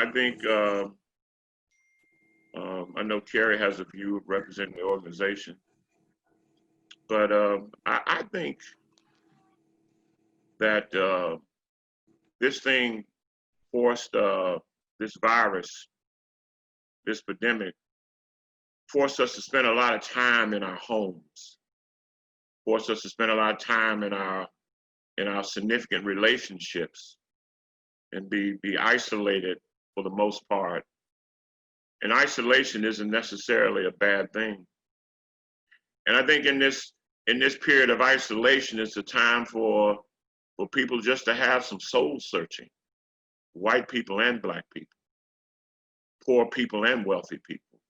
I think I know Kerry has a view of representing the organization, but I think that this thing forced this virus, this pandemic, forced us to spend a lot of time in our homes, forced us to spend a lot of time in our significant relationships, and be isolated for the most part. And isolation isn't necessarily a bad thing. And I think in this period of isolation, it's a time for people just to have some soul searching, white people and black people, poor people and wealthy people.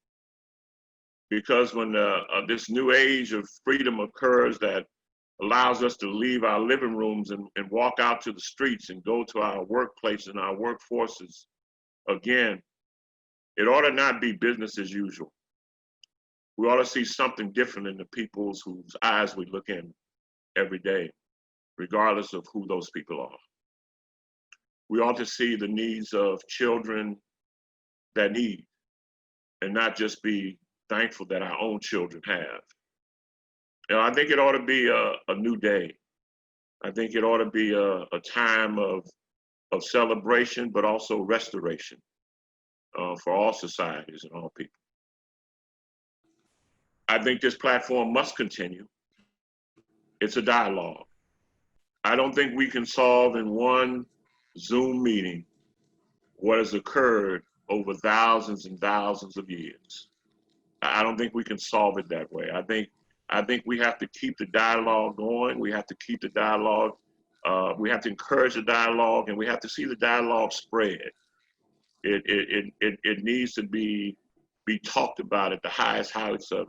Because when this new age of freedom occurs that allows us to leave our living rooms and walk out to the streets and go to our workplace and our workforces again, it ought to not be business as usual. We ought to see something different in the people's whose eyes we look in every day, regardless of who those people are. We ought to see the needs of children that need, and not just be thankful that our own children have. And I think it ought to be a new day. I think it ought to be a time of celebration, but also restoration for all societies and all people. I think this platform must continue. It's a dialogue. I don't think we can solve in one Zoom meeting what has occurred over thousands and thousands of years. I don't think we can solve it that way. I think we have to keep the dialogue going. We have to keep the dialogue. We have to encourage the dialogue, and we have to see the dialogue spread. It needs to be talked about at the highest heights of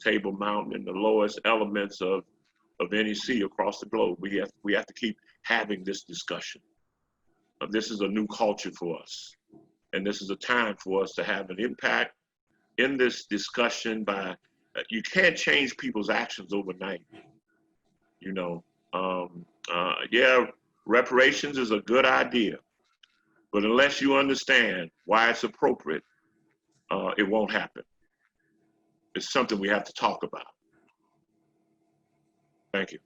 Table Mountain and the lowest elements of any sea across the globe. We have to keep having this discussion. This is a new culture for us, and this is a time for us to have an impact in this discussion. By you can't change people's actions overnight. You know, yeah, reparations is a good idea, but unless you understand why it's appropriate, it won't happen. It's something we have to talk about. Thank you.